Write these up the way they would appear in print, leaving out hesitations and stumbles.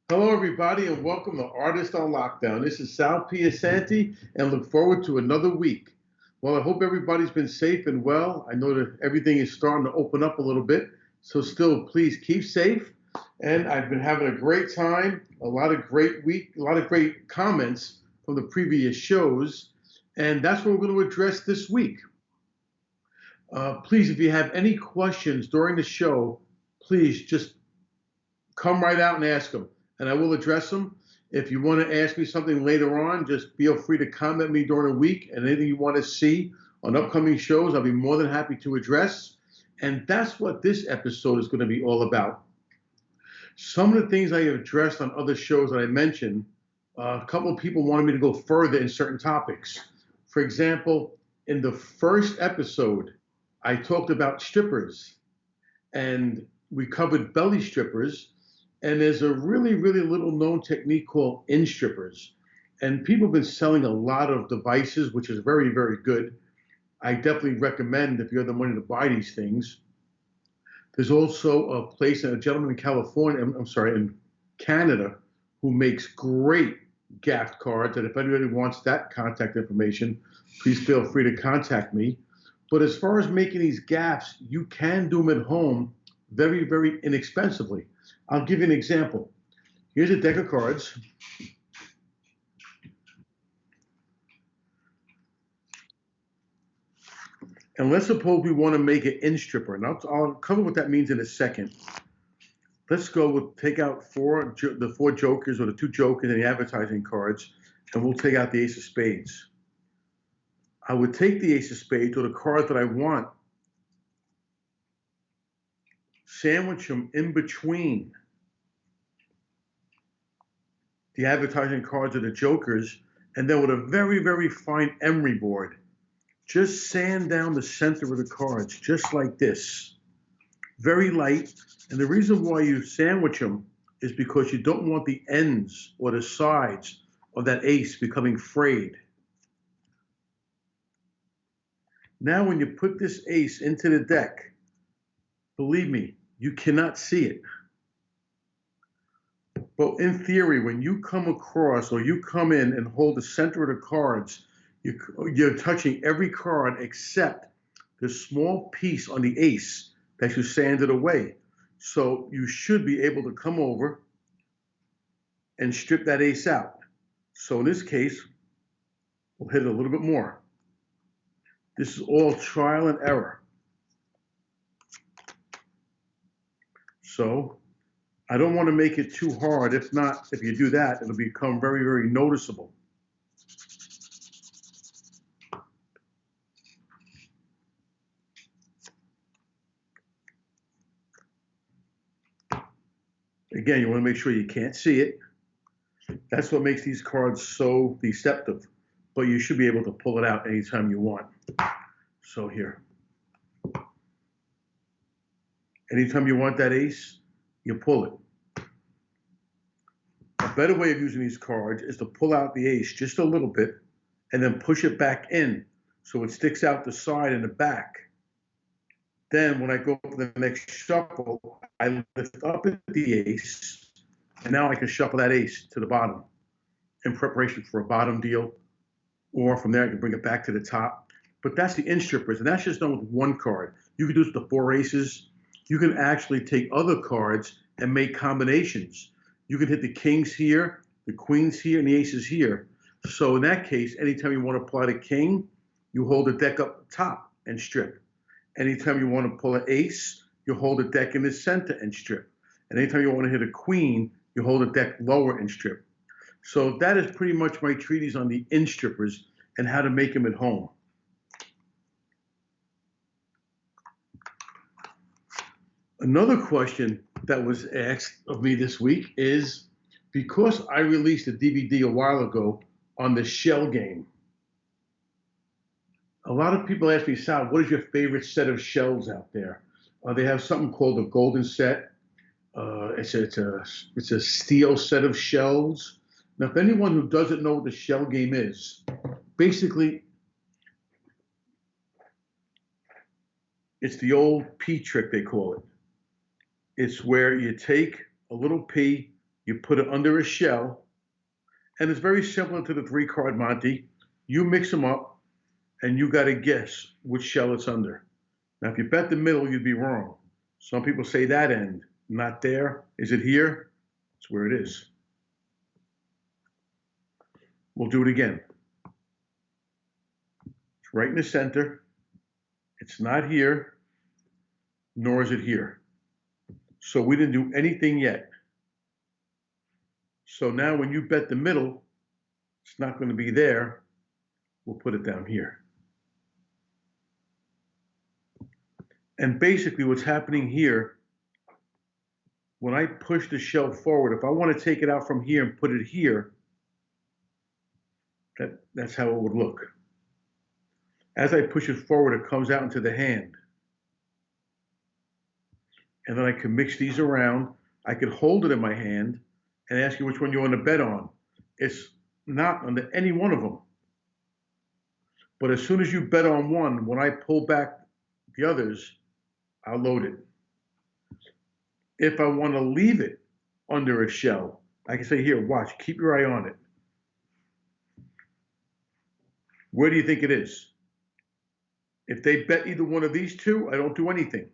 Hello, everybody, and welcome to Artist on Lockdown. This is Sal Piacente, and look forward to another week. Well, I hope everybody's been safe and well. I know that everything is starting to open up a little bit, so still, please keep safe. And I've been having a great time, a lot of great comments from the previous shows, and that's what we're going to address this week. Please, if you have any questions during the show, please just come right out and ask them, and I will address them. If you want to ask me something later on, just feel free to comment me during the week, and anything you want to see on upcoming shows, I'll be more than happy to address. And that's what this episode is going to be all about. Some of the things I have addressed on other shows that I mentioned, a couple of people wanted me to go further in certain topics. For example, in the first episode, I talked about strippers, and we covered belly strippers, and there's a really little known technique called in strippers. And people have been selling a lot of devices, which is very good. I definitely recommend if you have the money to buy these things. There's also a place, a gentleman in California, I'm sorry, in Canada, who makes great gaff cards. And if anybody wants that contact information, please feel free to contact me. But as far as making these gaffs, you can do them at home very inexpensively. I'll give you an example. Here's a deck of cards. And let's suppose we want to make an in stripper. And I'll cover what that means in a second. Let's go, we'll take out the four jokers, or the two jokers and the advertising cards, and we'll take out the ace of spades. I would take the ace of spades, or the card that I want, sandwich them in between the advertising cards or the jokers, and then with a very fine emery board, just sand down the center of the cards, just like this. Very light. And the reason why you sandwich them is because you don't want the ends or the sides of that ace becoming frayed. Now, when you put this ace into the deck, believe me, you cannot see it. But in theory, when you come across, or you come in and hold the center of the cards, you're touching every card except the small piece on the ace that you sanded away. So you should be able to come over and strip that ace out. So in this case, we'll hit it a little bit more. This is all trial and error. So I don't want to make it too hard. If not, if you do that, it'll become very noticeable. Again, you want to make sure you can't see it. That's what makes these cards so deceptive. But you should be able to pull it out anytime you want. So here. Anytime you want that ace, you pull it. A better way of using these cards is to pull out the ace just a little bit and then push it back in so it sticks out the side and the back. Then when I go for the next shuffle, I lift up the ace, and now I can shuffle that ace to the bottom in preparation for a bottom deal, or from there I can bring it back to the top. But that's the in strippers, and that's just done with one card. You can do this with the four aces. You can actually take other cards and make combinations. You can hit the kings here, the queens here, and the aces here. So in that case, anytime you want to apply the king, you hold the deck up top and strip. Anytime you want to pull an ace, you hold the deck in the center and strip. And anytime you want to hit a queen, you hold the deck lower and strip. So that is pretty much my treatise on the in strippers and how to make them at home. Another question that was asked of me this week is, because I released a DVD a while ago on the shell game, a lot of people ask me, Sal, what is your favorite set of shells out there? They have something called a golden set. It's a steel set of shells. Now, if anyone who doesn't know what the shell game is, basically, it's the old pea trick, they call it. It's where you take a little pea, You put it under a shell, and it's very similar to the 3-card Monte. You mix them up, and you got to guess which shell it's under. Now, if you bet the middle, you'd be wrong. Some people say that end, not there. Is it here? It's where it is. We'll do it again. It's right in the center. It's not here, nor is it here. So we didn't do anything yet. So now when you bet the middle, it's not going to be there. We'll put it down here. And basically what's happening here, when I push the shell forward, if I want to take it out from here and put it here, that's how it would look. As I push it forward, it comes out into the hand. And then I can mix these around. I could hold it in my hand and ask you which one you want to bet on. It's not under any one of them. But as soon as you bet on one, when I pull back the others, I'll load it. If I want to leave it under a shell, I can say, here, watch, keep your eye on it. Where do you think it is? If they bet either one of these two, I don't do anything.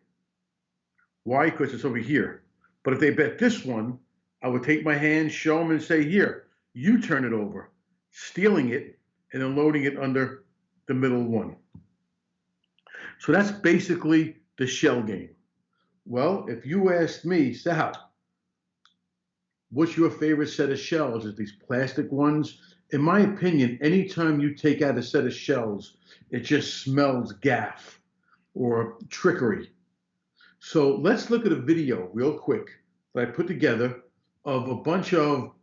Why? Because it's over here. But if they bet this one, I would take my hand, show them, and say, here, you turn it over, stealing it, and then loading it under the middle one. So that's basically the shell game. Well, if you asked me, Sal, what's your favorite set of shells? Is it these plastic ones? In my opinion, anytime you take out a set of shells, it just smells gaff or trickery. So let's look at a video real quick that I put together of a bunch of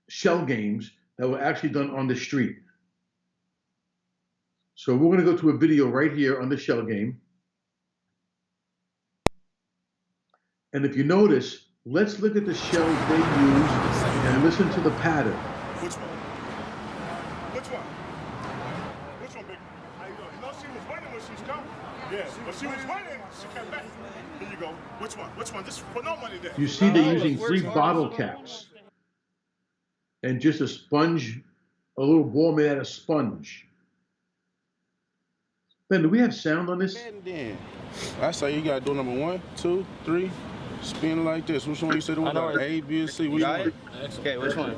shell games that were actually done on the street. So we're going to go to a video right here on the shell game. And if you notice, let's look at the shells they use and listen to the pattern. Which one? Which one? Which one, big? How you doing? You know she was winning when she was coming. Yeah, but she was winning. She came back. Here you go. Which one? Which one? This is for no money there. You see they're using 3 bottle caps and just a sponge, a little ball made out of sponge. Ben, do we have sound on this? I say you got door number 1, 2, 3. Spin like this. Which one you said it was? Like A, B, and C. Which one? Okay, which one?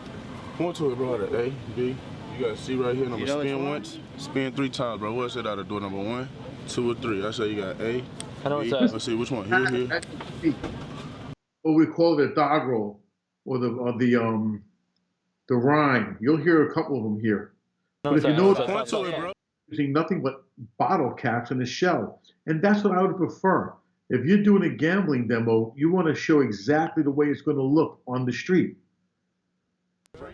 Point to it, bro. A, B. You got C right here. Number spin once. Spin 3 times, bro. What's it out of door number 1, 2, or 3? I say you got A. I know B. what's up. Let's see which one. Here. What we call it a dog roll, or the rhyme. You'll hear a couple of them here. But if you know Point to it, bro. Using nothing but bottle caps in a shell, and that's what I would prefer. If you're doing a gambling demo, you want to show exactly the way it's going to look on the street. I'm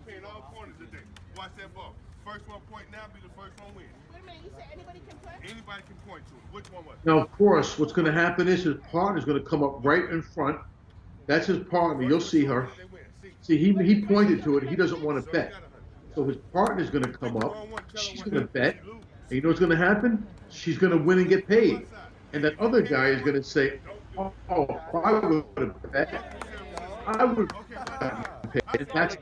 paying all corners today. Watch that ball. First one point now be the first one win. Wait a minute, you said anybody can play? Anybody can point to it. Which one was it? Now, of course, what's going to happen is his partner is going to come up right in front. That's his partner. You'll see her. See, he pointed to it. He doesn't want to bet. So his partner is going to come up. She's going to bet. And you know what's going to happen? She's going to win and get paid. And that other guy is going to say, oh, I would have bet. I would have paid. That's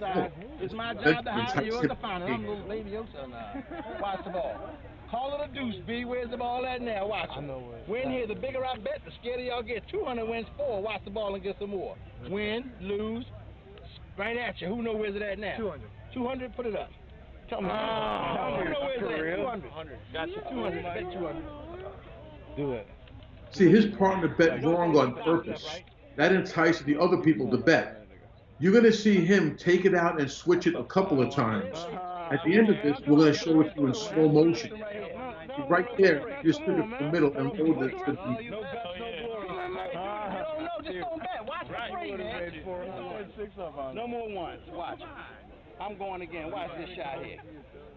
it's my job to hire you as the final. I'm going to leave you now. Watch the ball. Call it a deuce, B. Where's the ball at now? Watch it. Win here. The bigger I bet, the scared y'all get. 200 wins 4. Watch the ball and get some more. Win, lose, right at you. Who knows where's it at now? 200. 200, put it up. Tell me. Who knows where's it at? 200. Gotcha. 200. Bet 200. Do it. See, his partner bet wrong on purpose. That entices the other people to bet. You're going to see him take it out and switch it a couple of times. At the end of this, we're going to show it to you in slow motion. Right there, just put it in the middle and hold it to the... No more ones. Watch. I'm going again. Watch this shot here.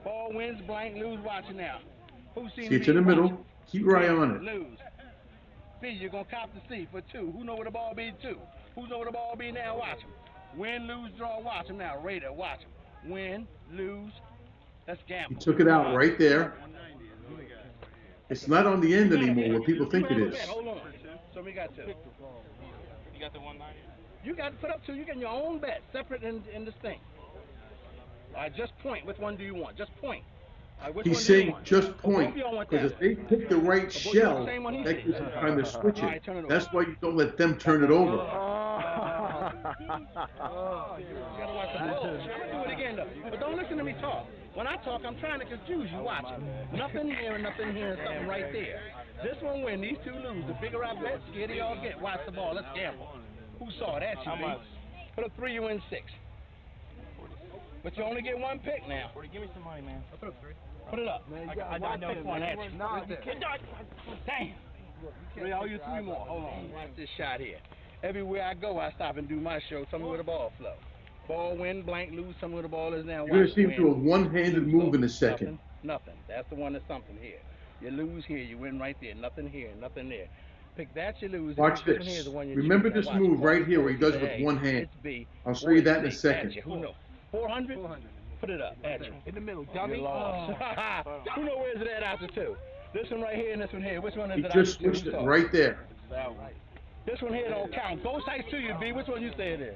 Ball wins, blank, lose. Watch it now. Who's seen See, it's in the middle. Keep your eye on it. Lose. C, you're going to cop the C for 2. Who know where the ball be? 2. Who's know where the ball be now? Watch him. Win, lose, draw. Watch him now. Raider, watch him. Win, lose. Let's gamble. He took it out right there. It's not on the end anymore where people think it is. Hold on. So we got 2. You got the 190? You got to put up two. You get your own bet, separate and distinct. All right, just point. Which one do you want? Just point. All right, which He's one do you saying want? just Both point, of y'all want because that if they pick the right both of you want shell, the same one he that said? gives them time to switch All right, it. turn it over. That's why you don't let them turn it over. You gotta watch the ball. I'm gonna do it again though. But don't listen to me talk. When I talk, I'm trying to confuse you. Watch it. Nothing here and nothing here and something right there. This one win, these two lose. The bigger I bet, scared y'all get. Watch the ball. Let's gamble. Who saw that? You B. Put up 3, you win 6. But you only get one pick now. Give me some money, man. I'll put up 3. Put it up. I pick one at you. No, you can't. Damn. I owe you 3 more. Hold on. Watch this shot here. Everywhere I go, I stop and do my show. Tell me where the ball flow. Ball win, blank lose. Tell me where the ball is now. You're going to see him do a one-handed move in a second. Nothing. That's the one that's something here. You lose here, you win right there. Nothing here, nothing there. Pick that, you lose. Watch this. Remember this move right here where he does it with one hand. I'll show you that in a second. Who knows? 400? Put it up. At you. In the middle, dummy. Who knows where is it at after 2? This one right here and this one here. Which one is He it? just switched it right there. This one here don't count. Both sides to you, B. Which one you say it is?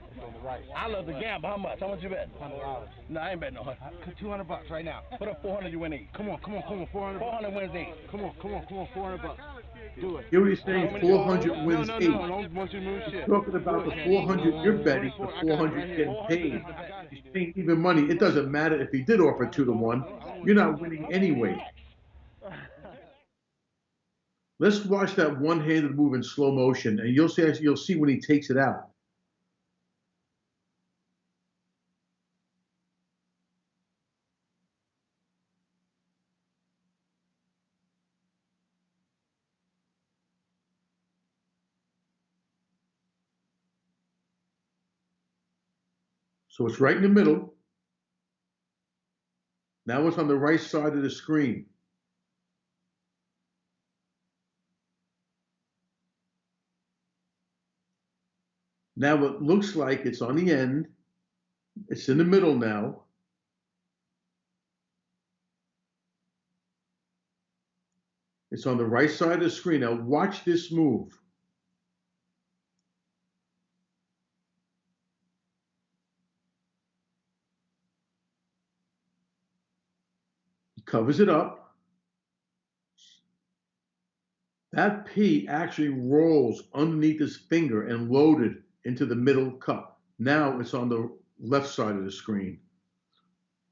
I love to gamble. How much? How much you bet? $100. No, I ain't betting no $100. $200 right now. Put up 400, you win 8. Come on, 400. 400 wins 8. Come on, $400. Do it. Here he's saying 400 wins 8. Don't want you to move shit. He's talking about the 400 you're betting, the 400 getting paid. He's paying even money. It doesn't matter if he did offer 2 to 1. You're not winning anyway. Let's watch that one-handed move in slow motion, and you'll see when he takes it out. So it's right in the middle. Now it's on the right side of the screen. Now it looks like it's on the end. It's in the middle now. It's on the right side of the screen. Now watch this move. He covers it up. That P actually rolls underneath his finger and loaded into the middle cup. Now it's on the left side of the screen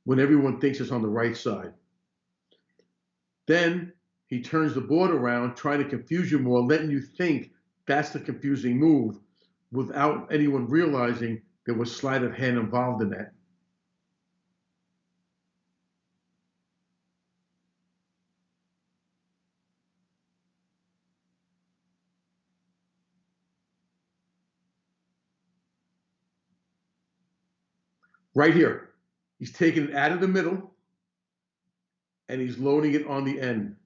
when everyone thinks it's on the right side. Then he turns the board around, trying to confuse you more, letting you think that's the confusing move without anyone realizing there was sleight of hand involved in that. Right here, he's taking it out of the middle and he's loading it on the end.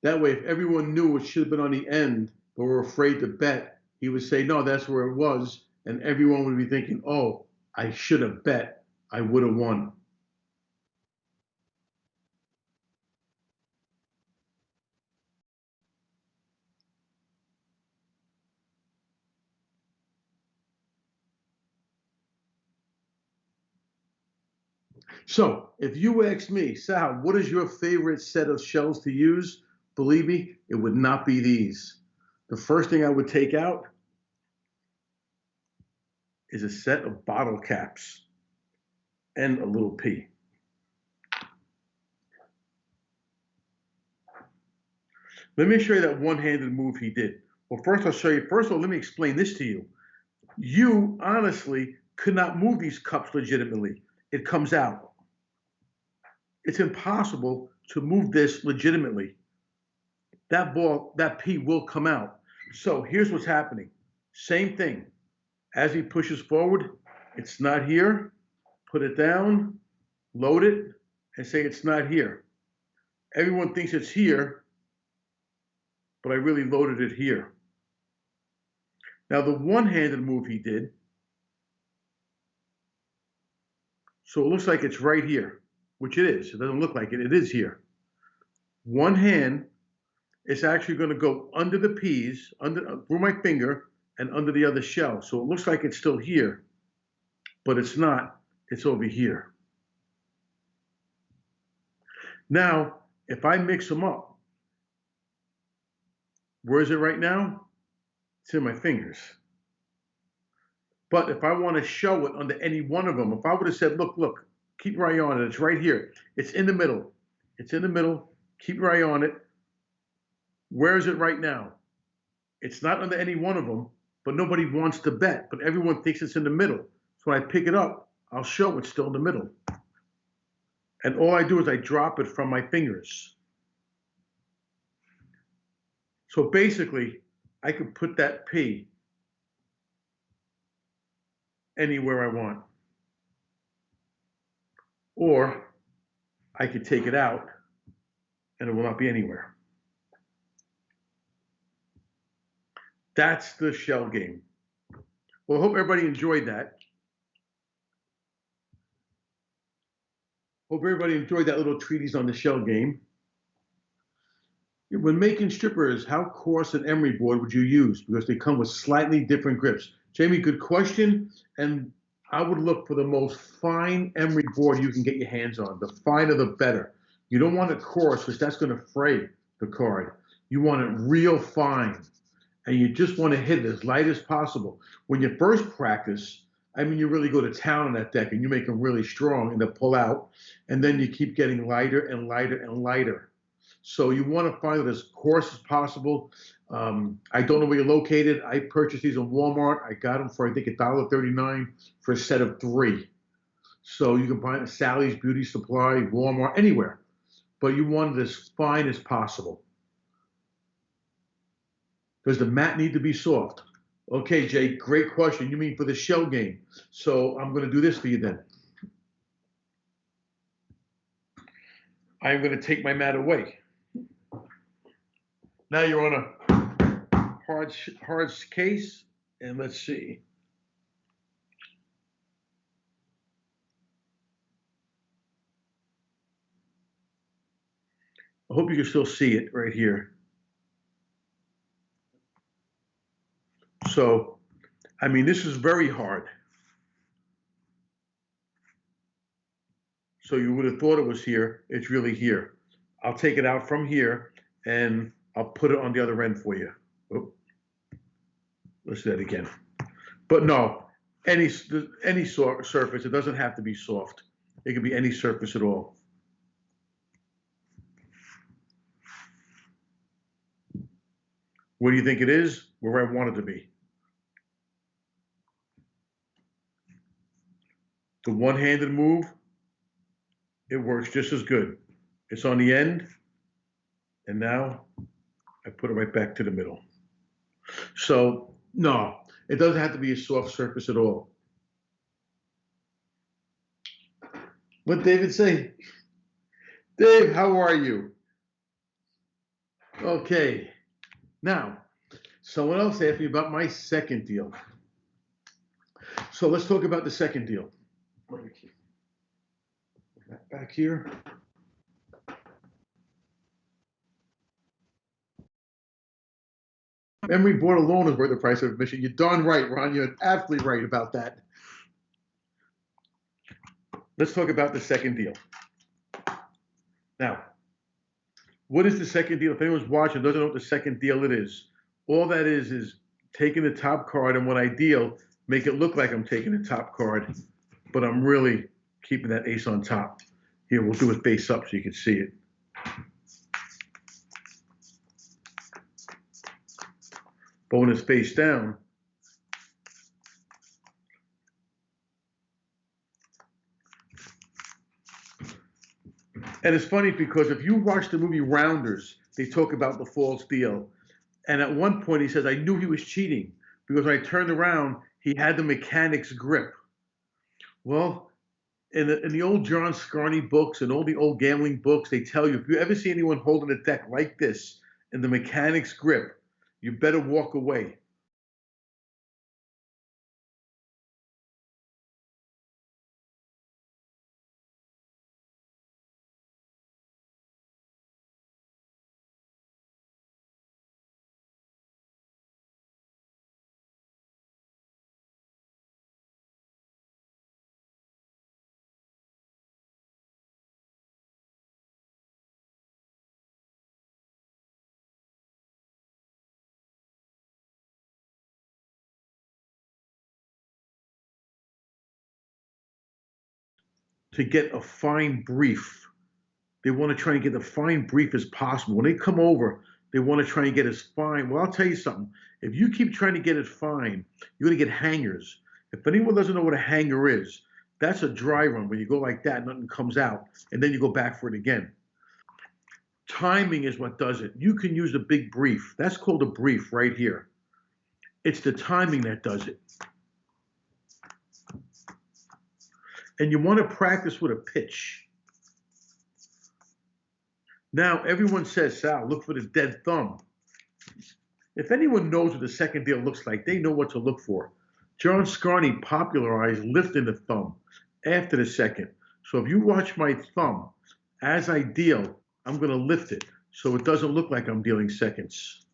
That way, if everyone knew it should have been on the end, but were afraid to bet, he would say, no, that's where it was. And everyone would be thinking, oh, I should have bet. I would have won. So if you ask me, Sal, what is your favorite set of shells to use? Believe me, it would not be these. The first thing I would take out is a set of bottle caps and a little P. Let me show you that one-handed move he did. Well, first I'll show you. First of all, let me explain this to you. You honestly could not move these cups legitimately. It comes out. It's impossible to move this legitimately. That ball, that P will come out. So here's what's happening. Same thing. As he pushes forward, it's not here. Put it down, load it, and say it's not here. Everyone thinks it's here, but I really loaded it here. Now the one-handed move he did, so it looks like it's right here, which it is. It doesn't look like it. It is here. one hand is actually going to go under the peas, through my finger, and under the other shell. So it looks like it's still here, but it's not. It's over here. Now, if I mix them up, where is it right now? It's in my fingers. But if I want to show it under any one of them, if I would have said, look, keep your eye on it. It's right here. It's in the middle. It's in the middle. Keep your eye on it. Where is it right now? It's not under any one of them, but nobody wants to bet. But everyone thinks it's in the middle. So when I pick it up, I'll show it's still in the middle. And all I do is I drop it from my fingers. So basically, I could put that P anywhere I want. Or I could take it out and it will not be anywhere. That's the shell game. Well, I hope everybody enjoyed that. Hope everybody enjoyed that little treatise on the shell game. When making strippers, how coarse an emery board would you use? Because they come with slightly different grips. Jamie, good question. And I would look for the most fine emery board you can get your hands on. The finer, the better. You don't want it coarse because that's going to fray the card. You want it real fine. And you just want to hit it as light as possible. When you first practice, I mean, you really go to town on that deck and you make them really strong and they pull out. And then you keep getting lighter and lighter and lighter. So you want to find it as coarse as possible. I don't know where you're located. I purchased these in Walmart. I got them for, I think, $1.39 for a set of 3. So you can find it at Sally's Beauty Supply, Walmart, anywhere. But you want it as fine as possible. Does the mat need to be soft? Okay, Jay, great question. You mean for the shell game. So I'm going to do this for you then. I'm going to take my mat away. Now you're on a hard case, and let's see. I hope you can still see it right here. So, I mean, this is very hard. So you would have thought it was here. It's really here. I'll take it out from here, and I'll put it on the other end for you. Oh, let's do that again. But no, any surface. It doesn't have to be soft. It can be any surface at all. Where do you think it is? Where I want it to be. The one-handed move, it works just as good. It's on the end, and now I put it right back to the middle. So, no, it doesn't have to be a soft surface at all. What David say? Dave, how are you? Okay. Now, someone else asked me about my second deal. So let's talk about the second deal. Back here. Emery board alone is worth the price of admission. You're darn right, Ron. You're absolutely right about that. Let's talk about the second deal. Now, what is the second deal? If anyone's watching doesn't know what the second deal it is, all that is taking the top card, and when I deal, make it look like I'm taking the top card, but I'm really keeping that ace on top. Here, we'll do it face up so you can see it. But when it's face down, and it's funny because if you watch the movie Rounders, they talk about the false deal. And at one point he says, I knew he was cheating because when I turned around, he had the mechanic's grip. Well, in the old John Scarney books and all the old gambling books, they tell you, if you ever see anyone holding a deck like this in the mechanic's grip, you better walk away. to get a fine brief. They want to try and get a fine brief as possible. When they come over, they want to try and get as fine. Well, I'll tell you something. If you keep trying to get it fine, you're going to get hangers. If anyone doesn't know what a hanger is, that's a dry run where you go like that, nothing comes out, and then you go back for it again. Timing is what does it. You can use a big brief. That's called a brief right here. It's the timing that does it. And you want to practice with a pitch. Now, everyone says, Sal, look for the dead thumb. If anyone knows what the second deal looks like, they know what to look for. John Scarney popularized lifting the thumb after the second. So if you watch my thumb, as I deal, I'm going to lift it so it doesn't look like I'm dealing seconds.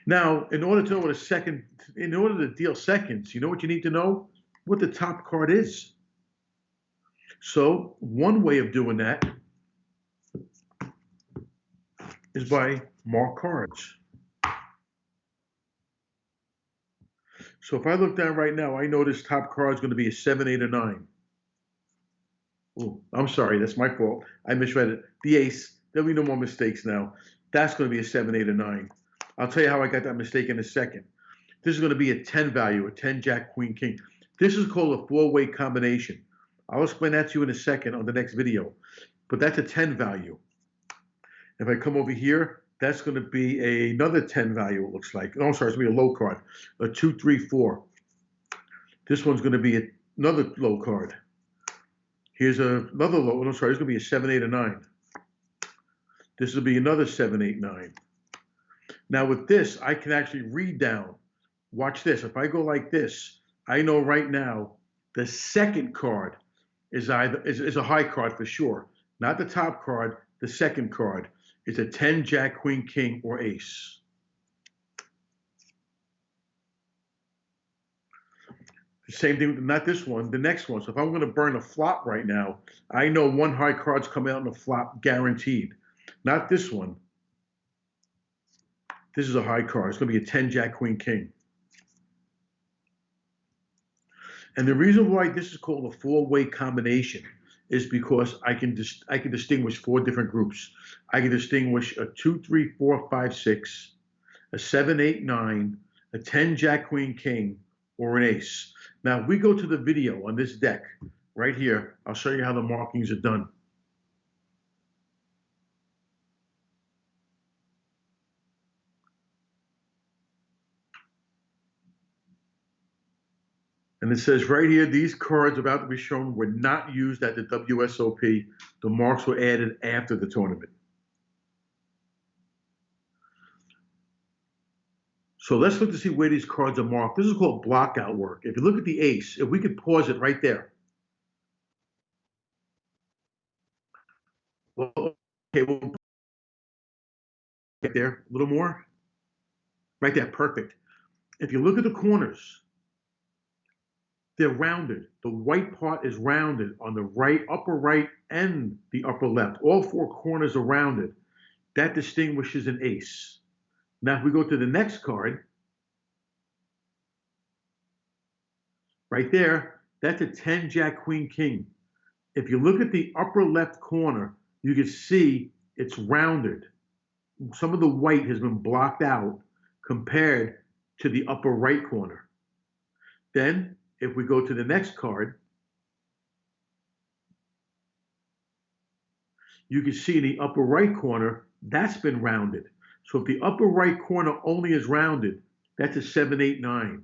Now, in order to know what in order to deal seconds, you know what you need to know? What the top card is. So one way of doing that is by mark cards. So if I look down right now, I know this top card is going to be a 7, 8, or 9. Oh, I'm sorry, that's my fault. I misread it. The ace. There'll be no more mistakes now. That's going to be a 7, 8, or 9. I'll tell you how I got that mistake in a second. This is going to be a 10 value, a 10, Jack, Queen, King. This is called a 4-way combination. I'll explain that to you in a second on the next video. But that's a 10 value. If I come over here, that's going to be another 10 value, it looks like. Oh, sorry, it's going to be a low card, a 2, 3, 4. This one's going to be another low card. Here's another low. No, sorry, it's going to be a 7, 8, or 9. This will be another 7, 8, 9. Now with this, I can actually read down. Watch this. If I go like this, I know right now the second card is a high card for sure. Not the top card, the second card. It's a 10, Jack, Queen, King, or Ace. The same thing, not this one, the next one. So if I'm going to burn a flop right now, I know one high card's coming out in a flop guaranteed. Not this one. This is a high card. It's going to be a 10, Jack, Queen, King. And the reason why this is called a 4-way combination is because I can distinguish 4 different groups. I can distinguish a 2, 3, 4, 5, 6, a 7, 8, 9, a 10, Jack, Queen, King, or an ace. Now, if we go to the video on this deck right here, I'll show you how the markings are done. And it says right here, these cards about to be shown were not used at the WSOP. The marks were added after the tournament. So let's look to see where these cards are marked. This is called blockout work. If you look at the ace, if we could pause it right there. Well, okay, we'll get there a little more. Right there, perfect. If you look at the corners, they're rounded. The white part is rounded on the right, upper right, and the upper left. All 4 corners are rounded. That distinguishes an ace. Now, if we go to the next card, right there, that's a 10, Jack, Queen, King. If you look at the upper left corner, you can see it's rounded. Some of the white has been blocked out compared to the upper right corner. Then, if we go to the next card, you can see in the upper right corner, that's been rounded. So if the upper right corner only is rounded, that's a 7, 8, 9.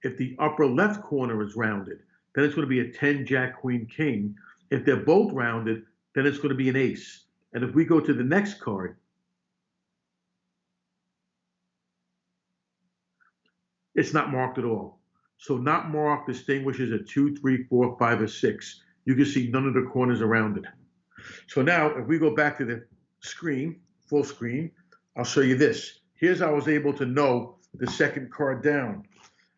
If the upper left corner is rounded, then it's going to be a 10, Jack, Queen, King. If they're both rounded, then it's going to be an ace. And if we go to the next card, it's not marked at all. So not marked distinguishes a 2, 3, 4, 5, or 6. You can see none of the corners are rounded. So now, if we go back to the screen, full screen, I'll show you this. Here's how I was able to know the second card down.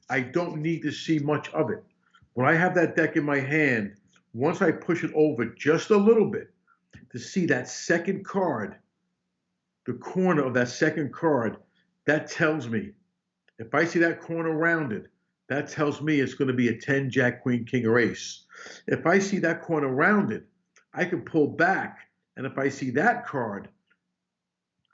I don't need to see much of it. When I have that deck in my hand, once I push it over just a little bit to see that second card, the corner of that second card, that tells me, if I see that corner rounded, that tells me it's going to be a 10, Jack, Queen, King, or Ace. If I see that corner rounded, I can pull back, and if I see that card,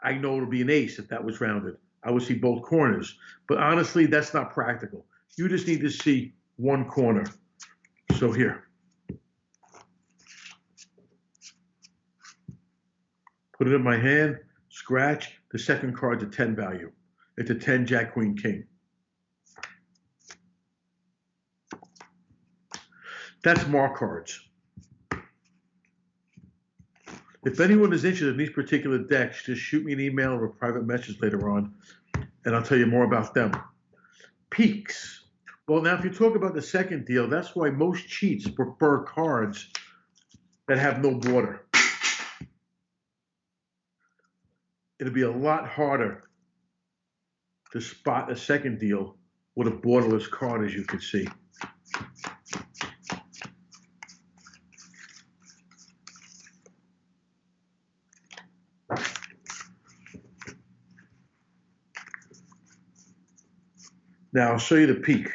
I know it'll be an ace if that was rounded. I would see both corners. But honestly, that's not practical. You just need to see one corner. So here. Put it in my hand, scratch. The second card's a 10 value. It's a 10, Jack, Queen, King. That's mark cards. If anyone is interested in these particular decks, just shoot me an email or a private message later on, and I'll tell you more about them. Peaks. Well, now, if you talk about the second deal, that's why most cheats prefer cards that have no border. It'll be a lot harder to spot a second deal with a borderless card, as you can see. Now, I'll show you the peak.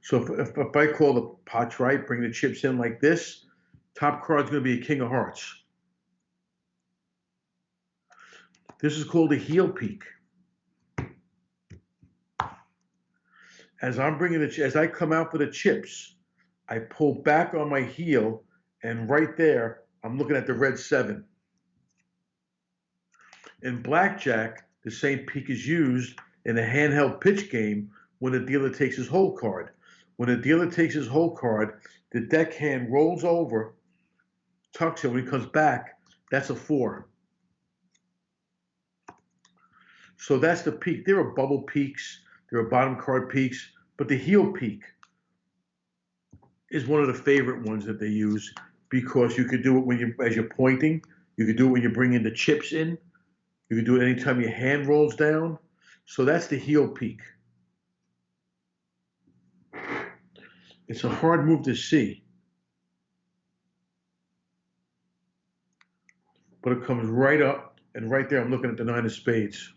So if I call the pots right, bring the chips in like this, top card's going to be a King of Hearts. This is called a heel peak. As I come out for the chips, I pull back on my heel, and right there, I'm looking at the red 7. In blackjack, the same peak is used in a handheld pitch game when the dealer takes his whole card. When the dealer takes his whole card, the deck hand rolls over, tucks it. When he comes back, that's a 4. So that's the peak. There are bubble peaks, there are bottom card peaks, but the heel peak is one of the favorite ones that they use because you could do it as you're pointing. You could do it when you're bringing the chips in. You can do it anytime your hand rolls down. So that's the heel peak. It's a hard move to see. But it comes right up, and right there I'm looking at the 9 of spades.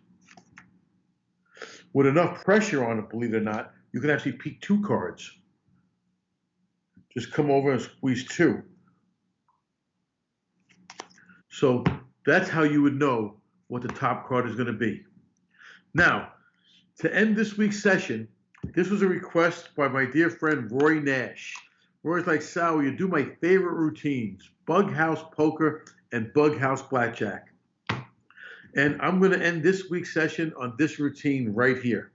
With enough pressure on it, believe it or not, you can actually peek 2 cards. Just come over and squeeze 2. So that's how you would know what the top card is going to be. Now, to end this week's session, this was a request by my dear friend Roy Nash. Roy's like, Sal, you do my favorite routines, Bug House Poker and Bug House Blackjack. And I'm going to end this week's session on this routine right here.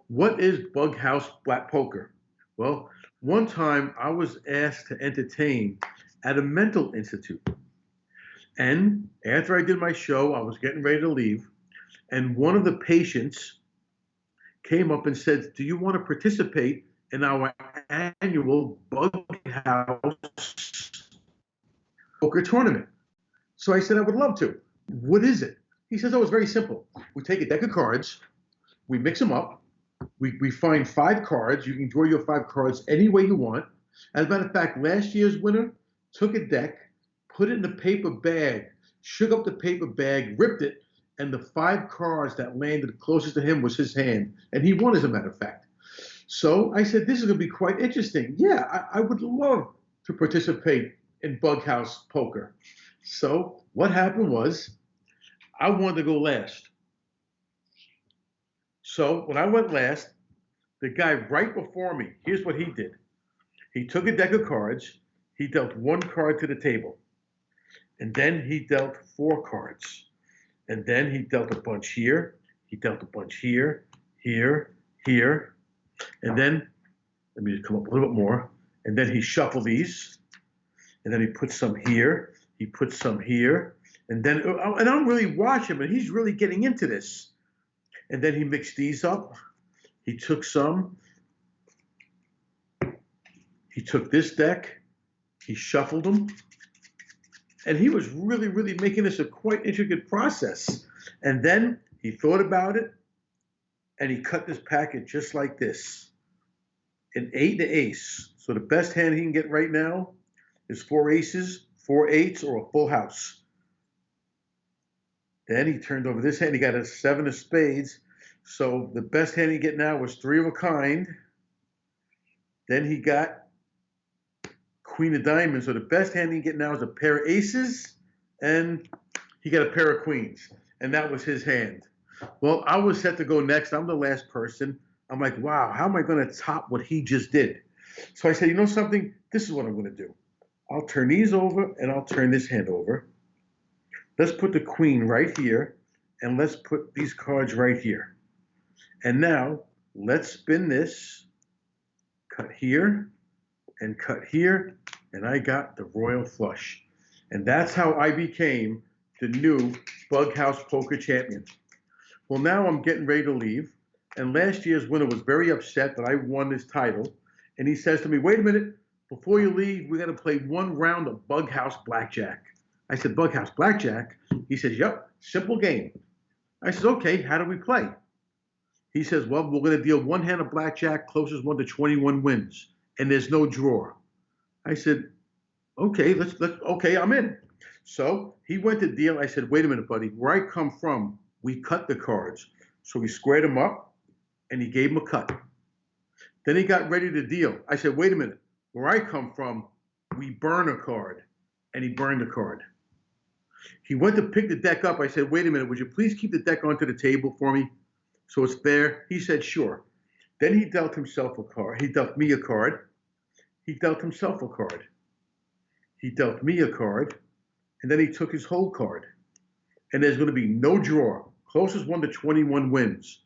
What is Bug House Black Poker? Well, one time I was asked to entertain at a mental institute. And after I did my show, I was getting ready to leave, and one of the patients came up and said, do you want to participate in our annual Bug House Poker tournament? So I said, I would love to. What is it? He says, oh, it's very simple. We take a deck of cards, we mix them up, we find 5 cards. You can draw your 5 cards any way you want. As a matter of fact, last year's winner took a deck, put it in a paper bag, shook up the paper bag, ripped it, and the 5 cards that landed closest to him was his hand. And he won, as a matter of fact. So I said, this is going to be quite interesting. Yeah, I would love to participate in Bug House Poker. So what happened was, I wanted to go last. So when I went last, the guy right before me, here's what he did. He took a deck of cards, he dealt 1 card to the table. And then he dealt 4 cards. And then he dealt a bunch here. He dealt a bunch here, here, here. And then, let me just come up a little bit more. And then he shuffled these. And then he put some here. He put some here. And then, and I'm really watching him, and he's really getting into this. And then he mixed these up. He took some. He took this deck. He shuffled them. And he was really, really making this a quite intricate process. And then he thought about it, and he cut this packet just like this. An 8 to ace. So the best hand he can get right now is 4 aces, 4 8s, or a full house. Then he turned over this hand. He got a 7 of spades. So the best hand he get now was 3 of a kind. Then he got Queen of diamonds. So the best hand he get now is a pair of aces, and he got a pair of queens. And that was his hand. Well, I was set to go next. I'm the last person. I'm like, wow, how am I going to top what he just did? So I said, you know something? This is what I'm going to do. I'll turn these over, and I'll turn this hand over. Let's put the queen right here, and let's put these cards right here. And now, let's spin this, cut here, and cut here, and I got the royal flush. And that's how I became the new Bug House Poker Champion. Well, now I'm getting ready to leave, and last year's winner was very upset that I won this title, and he says to me, wait a minute, before you leave, we got to play one round of Bug House Blackjack. I said, Bug House Blackjack? He says, yep, simple game. I said, okay, how do we play? He says, well, we're going to deal one hand of blackjack, closest one to 21 wins, and there's no draw. I said, okay, okay, I'm in. So he went to deal. I said, wait a minute, buddy. Where I come from, we cut the cards. So we squared them up, and he gave him a cut. Then he got ready to deal. I said, wait a minute. Where I come from, we burn a card, and he burned the card. He went to pick the deck up. I said, wait a minute. Would you please keep the deck onto the table for me so it's there? He said, sure. Then he dealt himself a card. He dealt me a card. He dealt himself a card. He dealt me a card. And then he took his whole card. And there's going to be no draw. Closest one to 21 wins.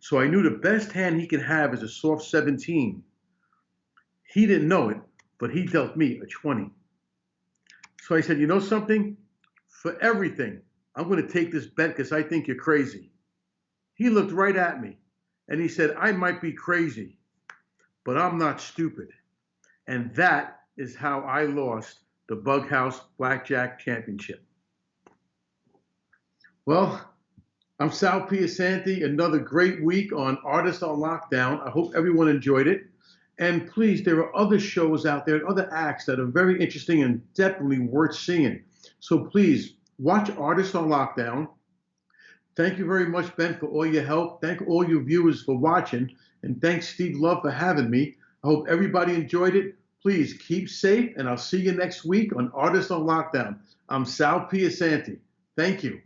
So I knew the best hand he could have is a soft 17. He didn't know it, but he dealt me a 20. So I said, you know something? For everything, I'm going to take this bet because I think you're crazy. He looked right at me, and he said, I might be crazy, but I'm not stupid. And that is how I lost the Bug House Blackjack Championship. Well, I'm Sal Piacente. Another great week on Artists on Lockdown. I hope everyone enjoyed it. And please, there are other shows out there, other acts that are very interesting and definitely worth seeing. So please, watch Artists on Lockdown. Thank you very much, Ben, for all your help. Thank all you viewers for watching. And thanks, Steve Love, for having me. I hope everybody enjoyed it. Please keep safe, and I'll see you next week on Artists on Lockdown. I'm Sal Piacente. Thank you.